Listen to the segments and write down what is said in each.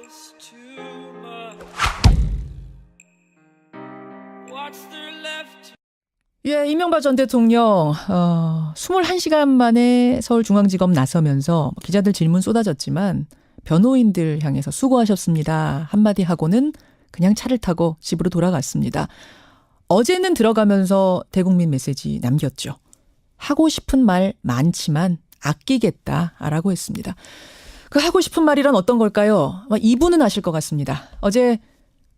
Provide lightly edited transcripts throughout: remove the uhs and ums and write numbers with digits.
is too much. What's there left? 예, 이명박 전 대통령 21시간 만에 서울중앙지검 나서면서 기자들 질문 쏟아졌지만 변호인들 향해서 수고하셨습니다. 한마디 하고는 그냥 차를 타고 집으로 돌아갔습니다. 어제는 들어가면서 대국민 메시지 남겼죠. 하고 싶은 말 많지만 아끼겠다라고 했습니다. 그 하고 싶은 말이란 어떤 걸까요? 이분은 아실 것 같습니다. 어제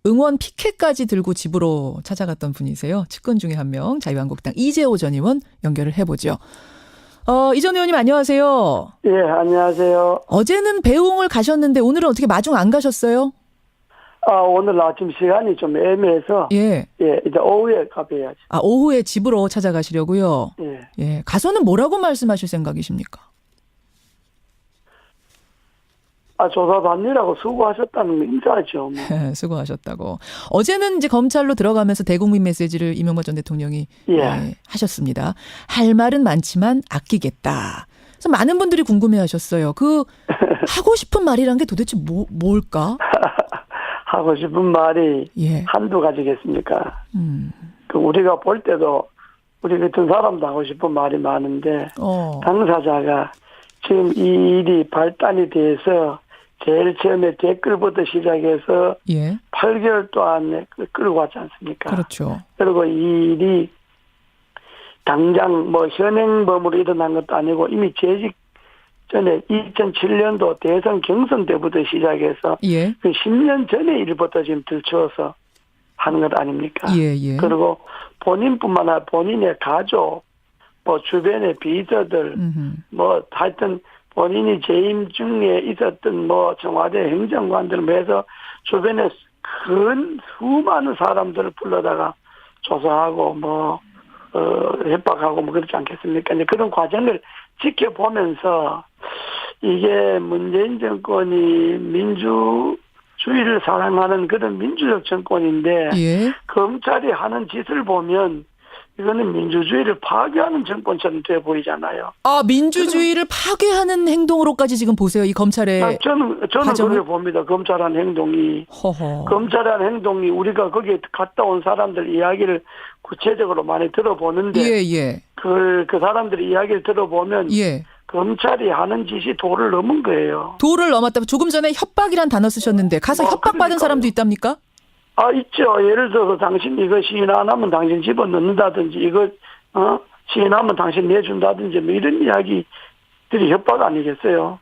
응원 피켓까지 들고 집으로 찾아갔던 분이세요. 측근 중에 한 명, 자유한국당 이재호 전 의원 연결을 해보죠. 이 전 의원님 안녕하세요. 예, 안녕하세요. 어제는 배웅을 가셨는데 오늘은 어떻게 마중 안 가셨어요? 오늘 아침 시간이 좀 애매해서 예. 예, 이제 오후에 가봐야지. 오후에 집으로 찾아가시려고요. 예. 예. 가서는 뭐라고 말씀하실 생각이십니까? 조사받느라고 수고하셨다는 거 인사하죠. 뭐. 수고하셨다고. 어제는 이제 검찰로 들어가면서 대국민 메시지를 이명박 전 대통령이 예. 하셨습니다. 할 말은 많지만 아끼겠다. 그래서 많은 분들이 궁금해하셨어요. 그 하고 싶은 말이란 게 도대체 뭘까? 하고 싶은 말이 예. 한두 가지겠습니까? 그 우리가 볼 때도 우리 같은 사람도 하고 싶은 말이 많은데 당사자가 지금 이 일이 발단이 돼서 제일 처음에 댓글부터 시작해서 예. 8개월 동안 끌고 왔지 않습니까? 그렇죠. 그리고 이 일이 당장 현행범으로 일어난 것도 아니고 이미 재직 전에 2007년도 대선 경선 때부터 시작해서 예. 그 10년 전의 일부터 지금 들추어서 하는 것 아닙니까? 예, 예. 그리고 본인뿐만 아니라 본인의 가족, 주변의 비서들, 하여튼 본인이 재임 중에 있었던 청와대 행정관들 해서 주변에 큰 수많은 사람들을 불러다가 조사하고 협박하고 그렇지 않겠습니까? 이제 그런 과정을 지켜보면서 이게 문재인 정권이 민주주의를 사랑하는 그런 민주적 정권인데 예. 검찰이 하는 짓을 보면 이거는 민주주의를 파괴하는 정권처럼 돼 보이잖아요. 민주주의를 파괴하는 행동으로까지 지금 보세요. 이 검찰의 저는 그렇게 봅니다. 검찰한 행동이. 검찰한 행동이 우리가 거기에 갔다 온 사람들 이야기를 구체적으로 많이 들어보는데 예. 그 사람들 이야기를 들어보면 예. 검찰이 하는 짓이 도를 넘은 거예요. 도를 넘었다. 조금 전에 협박이란 단어 쓰셨는데 가서 협박받은 사람도 있답니까? 있죠. 예를 들어서 당신 이거 시인 안 하면 당신 집어넣는다든지 이거 시인하면 당신 내준다든지 이런 이야기들이 협박 아니겠어요?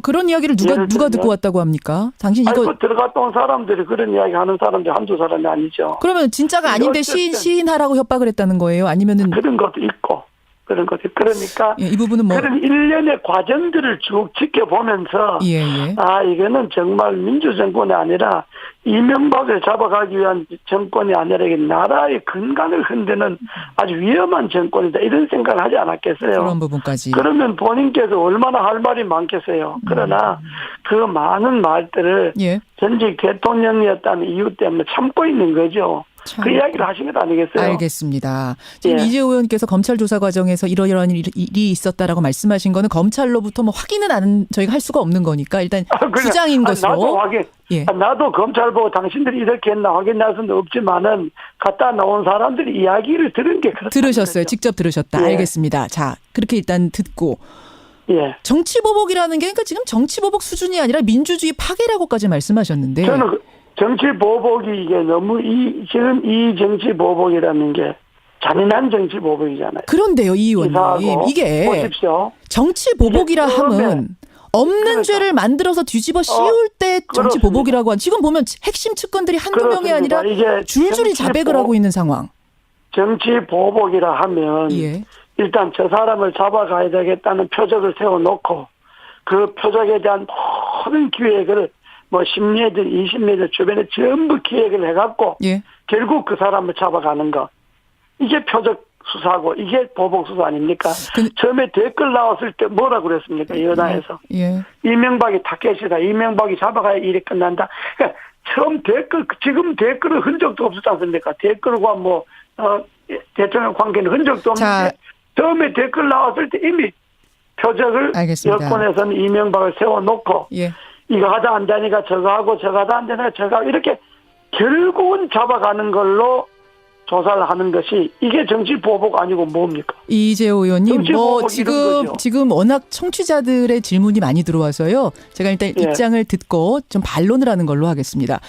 그런 이야기를 누가 듣고 왔다고 합니까? 당신 이거 들어갔다 온 사람들이 그런 이야기 하는 사람들이 한두 사람이 아니죠. 그러면 진짜가 아닌데 시인하라고 협박을 했다는 거예요? 아니면은 그런 것도 있고 그런 것들. 그러니까 이 부분은 그런 일련의 과정들을 쭉 지켜보면서 이거는 정말 민주정권이 아니라 이명박을 잡아가기 위한 정권이 아니라 이게 나라의 근간을 흔드는 아주 위험한 정권이다 이런 생각을 하지 않았겠어요. 그런 부분까지. 그러면 본인께서 얼마나 할 말이 많겠어요. 그러나 그 많은 말들을 전직 대통령이었다는 이유 때문에 참고 있는 거죠. 그 이야기를 하신 것 아니겠어요? 알겠습니다. 지금 이재호 의원께서 검찰 조사 과정에서 이러이러한 일이 있었다라고 말씀하신 거는 검찰로부터 확인은 저희가 할 수가 없는 거니까 일단 주장인 것으로. 나도 검찰 보고 당신들이 이렇게 했나 확인할 수는 없지만은 갔다 나온 사람들이 이야기를 들은 게 그렇다. 들으셨어요. 직접 들으셨다. 알겠습니다. 자, 그렇게 일단 듣고. 정치보복이라는 게 그러니까 지금 정치보복 수준이 아니라 민주주의 파괴라고까지 말씀하셨는데. 저는 정치보복이 이게 너무 지금 이 정치보복이라는 게 잔인한 정치보복이잖아요. 그런데요, 이 의원님. 이게 보십시오. 정치보복이라 함은 없는 죄를 만들어서 뒤집어 씌울 때 정치보복이라고 한 지금 보면 핵심 측근들이 한두 명이 아니라 줄줄이 자백을 하고 있는 상황. 정치보복이라 하면 일단 저 사람을 잡아가야 되겠다는 표적을 세워놓고 그 표적에 대한 모든 기획을 10m, 20m 주변에 전부 기획을 해갖고 결국 그 사람을 잡아가는 거. 이게 표적 수사고 이게 보복 수사 아닙니까? 처음에 댓글 나왔을 때 뭐라고 그랬습니까? 여당에서. 이명박이 타켓이다. 이명박이 잡아가야 일이 끝난다. 그러니까 지금 댓글은 흔적도 없었지 않습니까? 댓글과 대통령 관계는 흔적도 없는데 처음에 댓글 나왔을 때 이미 표적을 여권에서는 이명박을 세워놓고 이거 하다 안 되니까 저거 하고 저거 하다 안 되니까 저거 하고 이렇게 결국은 잡아가는 걸로 조사를 하는 것이 이게 정치 보복 아니고 뭡니까? 이재호 의원님, 뭐 정치 보복 지금 워낙 청취자들의 질문이 많이 들어와서요. 제가 일단 예. 입장을 듣고 좀 반론을 하는 걸로 하겠습니다.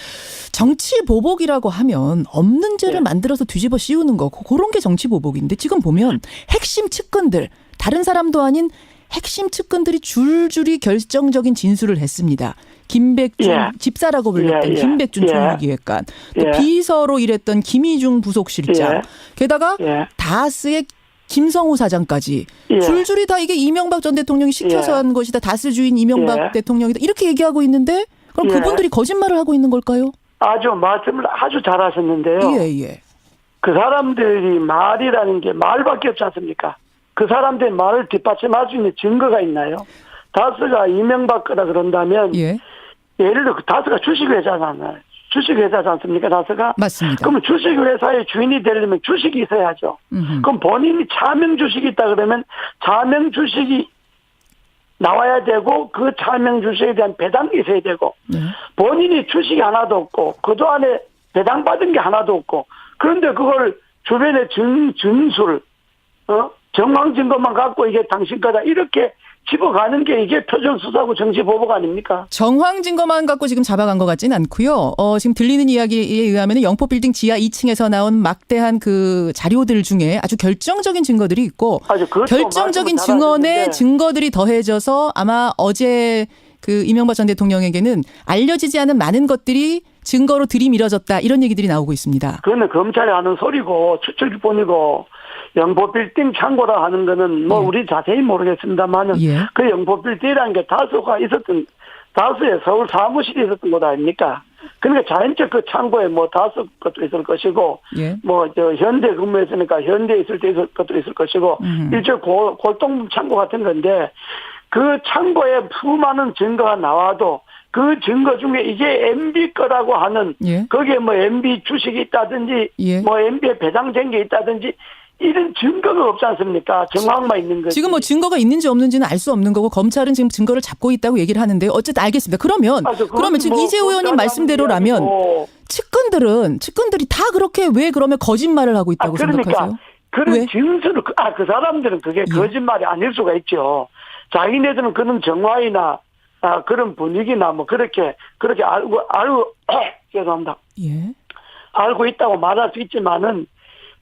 정치 보복이라고 하면 없는 죄를 예. 만들어서 뒤집어 씌우는 거, 그런 게 정치 보복인데 지금 보면 핵심 측근들, 다른 사람도 아닌 핵심 측근들이 줄줄이 결정적인 진술을 했습니다. 김백준 예. 집사라고 불렸던 예. 김백준 예. 총무기획관, 또 예. 비서로 일했던 김희중 부속실장, 예. 게다가 예. 다스의 김성우 사장까지 예. 줄줄이 다 이게 이명박 전 대통령이 시켜서 예. 한 것이다. 다스 주인 이명박 예. 대통령이다. 이렇게 얘기하고 있는데 그럼 예. 그분들이 거짓말을 하고 있는 걸까요? 아주 말씀을 아주 잘하셨는데요. 예. 그 사람들이 말이라는 게 말밖에 없지 않습니까? 그 사람들의 말을 뒷받침할 수 있는 증거가 있나요? 다스가 이명박 거다 그런다면 예. 예를 들어 다스가 주식회사잖아요. 주식회사지 않습니까? 다스가? 맞습니다. 그러면 주식회사의 주인이 되려면 주식이 있어야죠. 그럼 본인이 차명 주식이 있다 그러면 차명 주식이 나와야 되고 그 차명 주식에 대한 배당이 있어야 되고 네. 본인이 주식이 하나도 없고 그도 안에 배당받은 게 하나도 없고 그런데 그걸 주변에 증술 정황 증거만 갖고 이게 당신 거다 이렇게 집어가는 게 이게 표정수사고 정치보복 아닙니까? 정황 증거만 갖고 지금 잡아간 것 같지는 않고요. 지금 들리는 이야기에 의하면 영포빌딩 지하 2층에서 나온 막대한 그 자료들 중에 아주 결정적인 증거들이 있고 결정적인 증언에 증거들이 더해져서 아마 어제 그 이명박 전 대통령에게는 알려지지 않은 많은 것들이 증거로 들이밀어졌다 이런 얘기들이 나오고 있습니다. 그거는 검찰이 하는 소리고 추측뿐이고 영포빌딩 창고라 하는 거는 뭐 우리 자세히 모르겠습니다만은 그 영포빌딩이라는 게 다수의 서울 사무실이 있었던 곳 아닙니까? 그러니까 자연적 그 창고에 뭐 다수 것도 있을 것이고 뭐 저 현대 근무했으니까 현대에 있을 때 있을 것도 있을 것이고 일종 골동 창고 같은 건데 그 창고에 수많은 증거가 나와도 그 증거 중에 이게 MB 거라고 하는 거기에 뭐 MB 주식이 있다든지 뭐 MB에 배당된 게 있다든지 이런 증거가 없지 않습니까? 정황만 있는 거지. 지금 뭐 증거가 있는지 없는지는 알 수 없는 거고 검찰은 지금 증거를 잡고 있다고 얘기를 하는데 어쨌든 알겠습니다. 그러면 지금 이재호 의원님 말씀대로라면 측근들이 다 그렇게 왜 그러면 거짓말을 하고 있다고 생각하세요? 그런 진술을 그 사람들은 그게 거짓말이 아닐 수가 있죠. 자기네들은 그런 정황이나 그런 분위기나 뭐 그렇게 알고 죄송합니다. 알고 있다고 말할 수 있지만은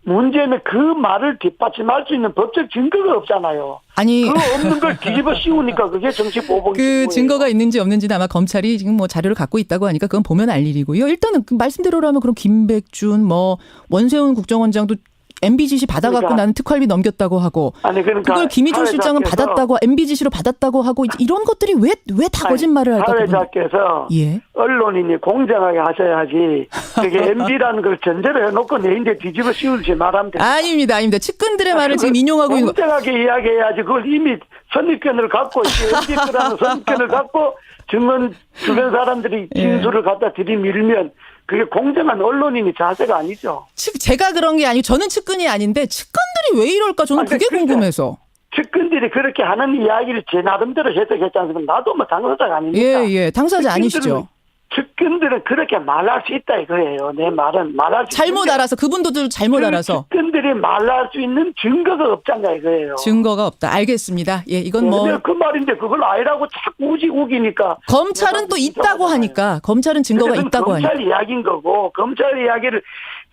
문제는 그 말을 뒷받침할 수 있는 법적 증거가 없잖아요. 아니 그 없는 걸 뒤집어 씌우니까 그게 정치 보복이고. 그 증거가 있는지 없는지는 아마 검찰이 지금 뭐 자료를 갖고 있다고 하니까 그건 보면 알 일이고요. 일단은 그 말씀대로라면 그럼 김백준 뭐 원세훈 국정원장도 MB 지시 받아갖고 나는 특활비 넘겼다고 하고 그걸 김희중 실장은 받았다고 MB 지시로 받았다고 하고 이런 것들이 왜 다 거짓말을 할까? 사회자께서 언론인이 공정하게 하셔야지 그게 MB라는 걸 전제로 해놓고 내인데 뒤집어 씌우지 말하면 됩니다. 아닙니다. 진근들의 말을 지금 인용하고 있는 공정하게 이야기해야지 그걸 이미 선입견을 갖고 MB라는 선입견을 갖고 증언 주변 사람들이 진술을 갖다 들이밀면 그게 공정한 언론인이 자세가 아니죠. 제가 그런 게 아니고 저는 측근이 아닌데 측근들이 왜 이럴까 저는 그게 궁금해서. 측근들이 그렇게 하는 이야기를 제 나름대로 해석했지 않습니까? 나도 뭐 당사자가 아닙니까? 당사자 아니시죠. 측근들은 그렇게 말할 수 있다 이거예요. 내 말은 말할 수 잘못 알아서 그분도 잘못 알아서. 측근들이 말할 수 있는 증거가 없잖아 이거예요. 증거가 없다. 알겠습니다. 이건 뭐 그 말인데 그걸 아니라고 자꾸 우기니까. 검찰은 또 있다고 하니까. 검찰은 증거가 있다고 하니까. 검찰 이야기인 거고 검찰 이야기를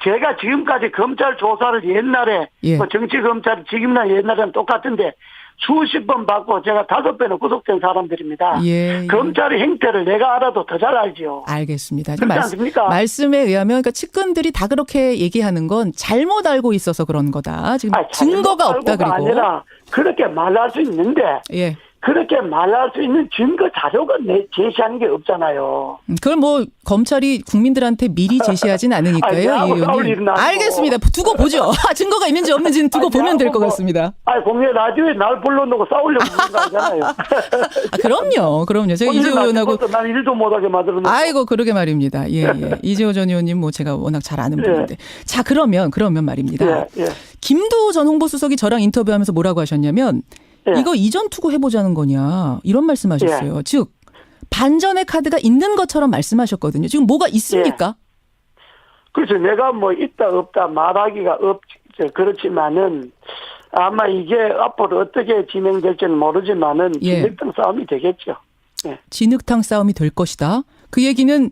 제가 지금까지 검찰 조사를 옛날에 뭐 정치검찰 지금이나 옛날에는 똑같은데 수십 번 받고 제가 5배는 구속된 사람들입니다. 검찰의 행태를 내가 알아도 더 잘 알지요. 알겠습니다. 그렇지 않습니까? 말씀에 의하면 그러니까 측근들이 다 그렇게 얘기하는 건 잘못 알고 있어서 그런 거다. 지금 증거가 없다 그리고. 아니라 그렇게 말할 수 있는데 그렇게 말할 수 있는 증거 자료가 제시하는 게 없잖아요. 그걸 뭐 검찰이 국민들한테 미리 제시하진 않으니까요. 이 의원님. 알겠습니다. 두고 보죠. 증거가 있는지 없는지는 두고 보면 될 것 같습니다. 공개 라디오에 날 불러놓고 싸우려고 그런 거 아니잖아요. 그럼요. 제가 이재호 의원하고 난 일도 못하게 만들어놓고. 아이고 그러게 말입니다. 이재호 전 의원님 뭐 제가 워낙 잘 아는 분인데. 자 그러면 말입니다. 김도 전 홍보수석이 저랑 인터뷰하면서 뭐라고 하셨냐면 이거 이전 투구 해보자는 거냐 이런 말씀하셨어요. 즉 반전의 카드가 있는 것처럼 말씀하셨거든요. 지금 뭐가 있습니까? 그렇죠. 내가 뭐 있다 없다 말하기가 그렇지만은 아마 이게 앞으로 어떻게 진행될지는 모르지만은 진흙탕 싸움이 되겠죠. 예. 진흙탕 싸움이 될 것이다. 그 얘기는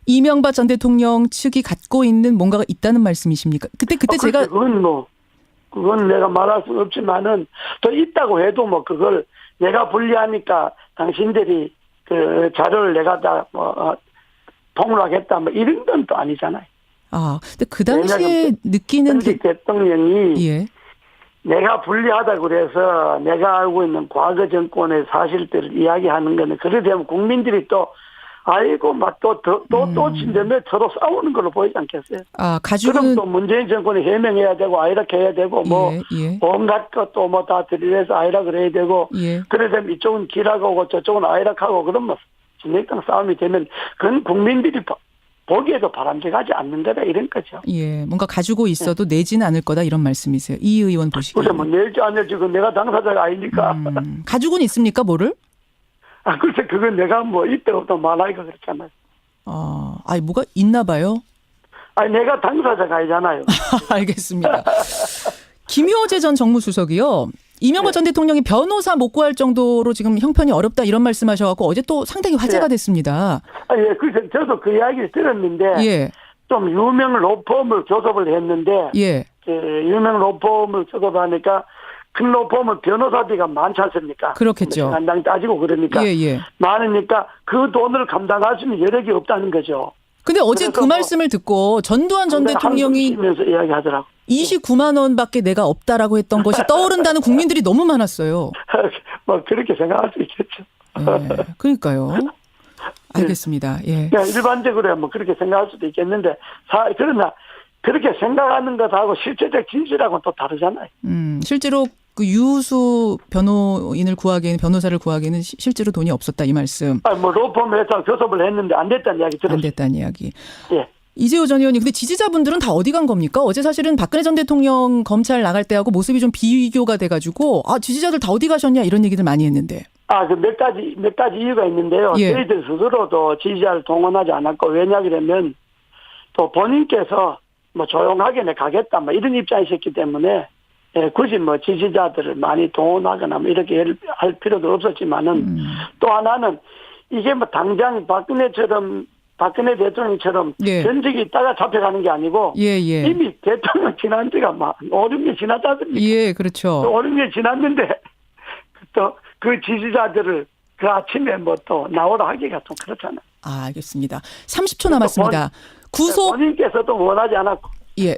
이명박 전 대통령 측이 갖고 있는 뭔가가 있다는 말씀이십니까? 그때 제가 그건 내가 말할 수는 없지만은 또 있다고 해도 뭐 그걸 내가 불리하니까 당신들이 그 자료를 내가 다 폭로하겠다 뭐 이런 건 또 아니잖아요. 근데 그 당시에 느끼는 대통령이 내가 불리하다고 그래서 내가 알고 있는 과거 정권의 사실들을 이야기하는 거는 그래 되면 국민들이 또 아이고 막 또 진대면 서로 싸우는 걸로 보이지 않겠어요? 그럼 또 문재인 정권이 해명해야 되고 아이락 해야 되고 온갖 것도 뭐 다 들이대서 아이락을 해야 되고 그래 되면 이쪽은 기락하고 저쪽은 아이락하고 그러면 진흙탕 싸움이 되면 그건 국민들이 보기에도 바람직하지 않는 거다 이런 거죠. 뭔가 가지고 있어도 내지는 않을 거다 이런 말씀이세요. 이 의원 보시기에. 그래 뭐 낼지 안 낼지 그건 내가 당사자가 아니니까. 가지고는 있습니까 뭐를? 글쎄 그건 내가 뭐 이때 없다 말하기가 그렇잖아요. 뭐가 있나 봐요. 내가 당사자가 아니잖아요. 알겠습니다. 김효재 전 정무수석이요. 이명박 전 대통령이 변호사 못 구할 정도로 지금 형편이 어렵다 이런 말씀하셔갖고 어제 또 상당히 화제가 됐습니다. 그래서 저도 그 이야기를 들었는데 좀 유명 로펌을 교섭을 했는데 유명 로펌을 교섭하니까 큰 로펌은 변호사비가 많지 않습니까? 그렇겠죠. 간당 따지고 그러니까 많으니까 그 돈을 감당할 수 있는 여력이 없다는 거죠. 근데 어제 그 말씀을 듣고 전두환 전 대통령이 이야기하더라고. 29만 원밖에 내가 없다라고 했던 것이 떠오른다는 국민들이 너무 많았어요. 뭐 그렇게 생각할 수 있겠죠. 그러니까요. 알겠습니다. 그냥 일반적으로 뭐 그렇게 생각할 수도 있겠는데 그러나 그렇게 생각하는 것하고 실제적 진실하고는 또 다르잖아요. 실제로 그 유수 변호사를 구하기에는 실제로 돈이 없었다 이 말씀. 뭐 로펌 회사 교섭을 했는데 안 됐다는 이야기 들었어요. 안 됐다는 이야기. 이재호 전 의원님, 근데 지지자분들은 다 어디 간 겁니까? 어제 사실은 박근혜 전 대통령 검찰 나갈 때하고 모습이 좀 비교가 돼가지고 지지자들 다 어디 가셨냐 이런 얘기들 많이 했는데. 그 몇 가지 이유가 있는데요. 저희들 스스로도 지지자를 동원하지 않았고 왜냐 그러면 또 본인께서 뭐 조용하게 가겠다 뭐 이런 입장이셨기 때문에 굳이 뭐 지지자들을 많이 동원하거나 뭐 이렇게 할 필요도 없었지만은 또 하나는 이게 뭐 당장 박근혜 대통령처럼 전직이 있다가 잡혀가는 게 아니고 이미 대통령 지난 지가 막 5, 6년 지났지 않습니까? 그렇죠. 5, 6년 지났는데 또 그 지지자들을 그 아침에 뭐 또 나오라 하기가 좀 그렇잖아요. 알겠습니다. 30초 남았습니다. 본인께서도 원하지 않았고.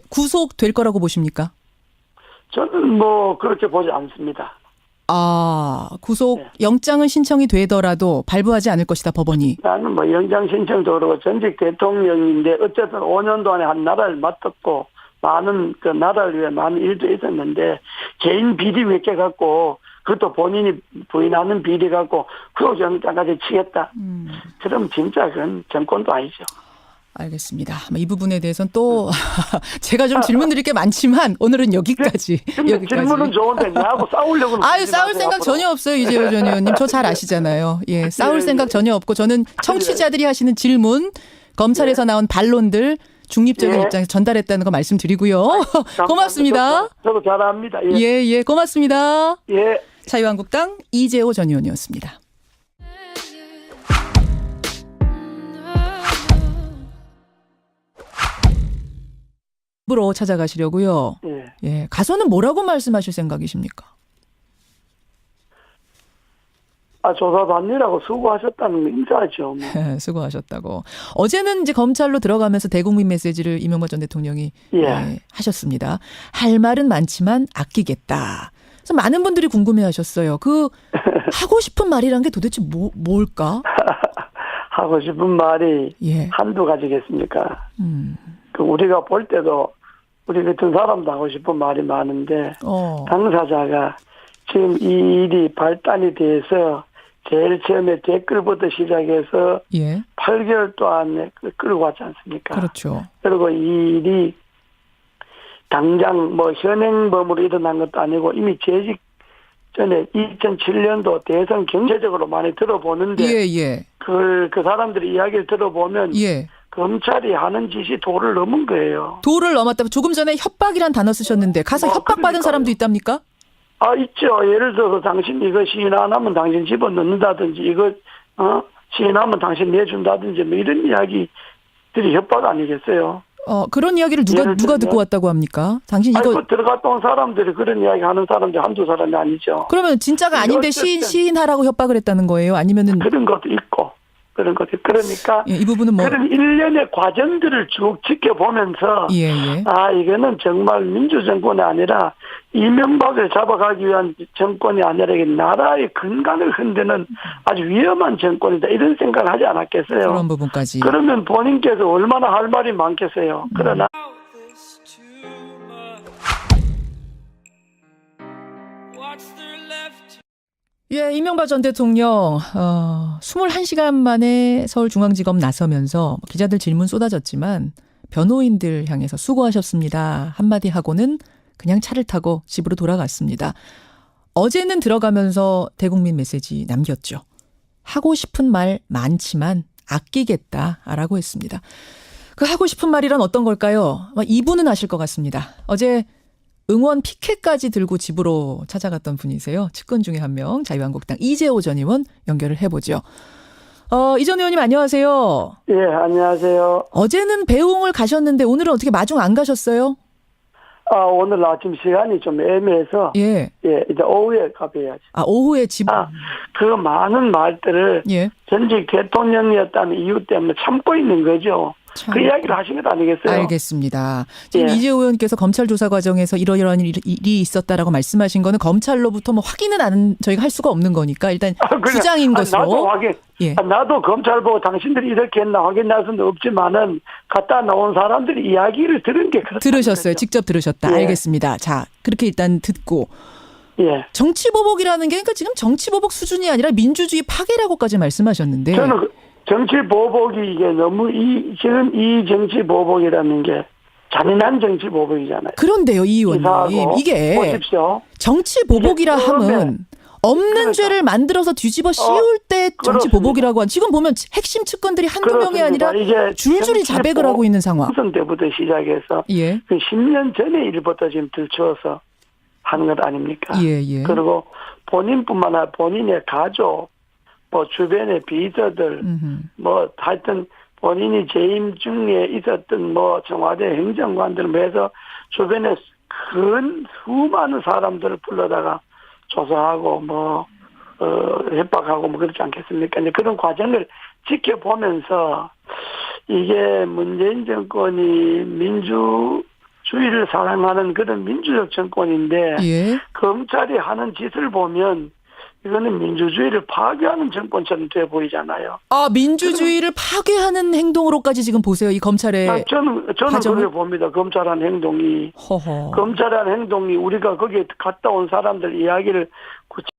구속될 거라고 보십니까? 저는 뭐 그렇게 보지 않습니다. 구속 영장은 신청이 되더라도 발부하지 않을 것이다 법원이. 나는 뭐 영장 신청도 그렇고 전직 대통령인데 어쨌든 5년 동안에 한 나라를 맡았고 많은 그 나라를 위해 많은 일도 있었는데 개인 비리 몇 개 갖고 그것도 본인이 부인하는 비리 갖고 구속영장까지 치겠다. 그럼 진짜 그건 정권도 아니죠. 알겠습니다. 이 부분에 대해서는 또 제가 좀 질문 드릴 게 많지만 오늘은 여기까지. 질문은 좋은데 나하고 싸우려고. 싸울 생각 전혀 없어요. 이재호 전 의원님. 저 잘 아시잖아요. 싸울 생각 전혀 없고 저는 청취자들이 하시는 질문, 검찰에서 나온 반론들 중립적인 입장에서 전달했다는 거 말씀드리고요. 고맙습니다. 저도 잘합니다. 고맙습니다. 자유한국당 이재호 전 의원이었습니다. 으로 찾아가시려고요. 가서는 뭐라고 말씀하실 생각이십니까? 조사받느라고 수고하셨다는 인사죠. 뭐. 수고하셨다고. 어제는 이제 검찰로 들어가면서 대국민 메시지를 이명박 전 대통령이 하셨습니다. 할 말은 많지만 아끼겠다. 그래서 많은 분들이 궁금해하셨어요. 하고 싶은 말이란 게 도대체 뭘까? 하고 싶은 말이 한두 가지겠습니까? 우리가 볼 때도 우리 같은 사람도 하고 싶은 말이 많은데 당사자가 지금 이 일이 발단이 돼서 제일 처음에 댓글부터 시작해서 8개월 동안 끌고 왔지 않습니까? 그렇죠. 그리고 이 일이 당장 뭐 현행범으로 일어난 것도 아니고 이미 전에 2007년도 대선 경제적으로 많이 들어보는데 예. 그 사람들의 이야기를 들어보면 예. 검찰이 하는 짓이 도를 넘은 거예요. 도를 넘었다. 조금 전에 협박이란 단어 쓰셨는데 가서 협박받은 그러니까요. 사람도 있답니까? 있죠. 예를 들어서 당신 이거 시인 안 하면 당신 집어넣는다든지 이거 시인하면 당신 내준다든지 뭐 이런 이야기들이 협박 아니겠어요? 그런 이야기를 누가 듣고 왔다고 합니까? 당신 이거 그 들어갔다 온 사람들이 그런 이야기 하는 사람들 한두 사람이 아니죠. 그러면 진짜가 아닌데 시인하라고 협박을 했다는 거예요? 아니면은 그런 것도 있고 그런 것도 그러니까 이 부분은 뭐 그런 일련의 과정들을 쭉 지켜보면서 예. 이거는 정말 민주정권이 아니라 이명박을 잡아가기 위한 정권이 아니라 이게 나라의 근간을 흔드는 아주 위험한 정권이다 이런 생각을 하지 않았겠어요. 그런 부분까지. 그러면 본인께서 얼마나 할 말이 많겠어요. 그러나 this too much. What's there left? 예, 이명박 전 대통령 21시간 만에 서울중앙지검 나서면서 기자들 질문 쏟아졌지만 변호인들 향해서 수고하셨습니다. 한마디 하고는 그냥 차를 타고 집으로 돌아갔습니다. 어제는 들어가면서 대국민 메시지 남겼죠. 하고 싶은 말 많지만 아끼겠다라고 했습니다. 그 하고 싶은 말이란 어떤 걸까요? 이분은 아실 것 같습니다. 어제 응원 피켓까지 들고 집으로 찾아갔던 분이세요. 측근 중에 한 명, 자유한국당 이재호 전 의원 연결을 해보죠. 이 전 의원님 안녕하세요. 예, 안녕하세요. 어제는 배웅을 가셨는데 오늘은 어떻게 마중 안 가셨어요? 오늘 아침 시간이 좀 애매해서 예, 이제 오후에 가봐야지. 오후에 집. 그 많은 말들을 예. 전직 대통령이었다는 이유 때문에 참고 있는 거죠. 그 이야기를 하신 것 아니겠어요? 알겠습니다. 지금 예. 이재호 의원께서 검찰 조사 과정에서 이러이러한 일이 있었다라고 말씀하신 거는 검찰로부터 뭐 확인은 저희가 할 수가 없는 거니까 일단 주장인 것으로. 나도 검찰 보고 당신들이 이렇게 했나 확인할 수는 없지만은 갖다 놓은 사람들이 이야기를 들은 게 그렇다. 들으셨어요. 직접 들으셨다. 예. 알겠습니다. 자, 그렇게 일단 듣고. 예. 정치보복이라는 게 그러니까 지금 정치보복 수준이 아니라 민주주의 파괴라고까지 말씀하셨는데. 저는 정치보복이 이게 너무 지금 이 정치보복이라는 게 잔인한 정치보복이잖아요. 그런데요, 이 의원님. 이게 보십시오. 정치보복이라 함은 없는 죄를 만들어서 뒤집어 씌울 때 정치보복이라고 한. 지금 보면 핵심 측근들이 한두 명이 아니라 줄줄이 자백을 하고 있는 상황. 총선 때부터 시작해서 예. 그 10년 전의 일부터 지금 들추어서 하는 것 아닙니까? 예. 그리고 본인뿐만 아니라 본인의 가족, 뭐 주변의 비서들, 뭐 하여튼 본인이 재임 중에 있었던 뭐 청와대 행정관들 해서 주변에 수많은 사람들을 불러다가 조사하고 협박하고 그렇지 않겠습니까? 이제 그런 과정을 지켜보면서 이게 문재인 정권이 민주주의를 사랑하는 그런 민주적 정권인데 예. 검찰이 하는 짓을 보면 이거는 민주주의를 파괴하는 정권처럼 돼 보이잖아요. 민주주의를 파괴하는 행동으로까지 지금 보세요. 이 검찰의 저는 그렇게 봅니다. 검찰한 행동이. 허허. 검찰한 행동이 우리가 거기에 갔다 온 사람들 이야기를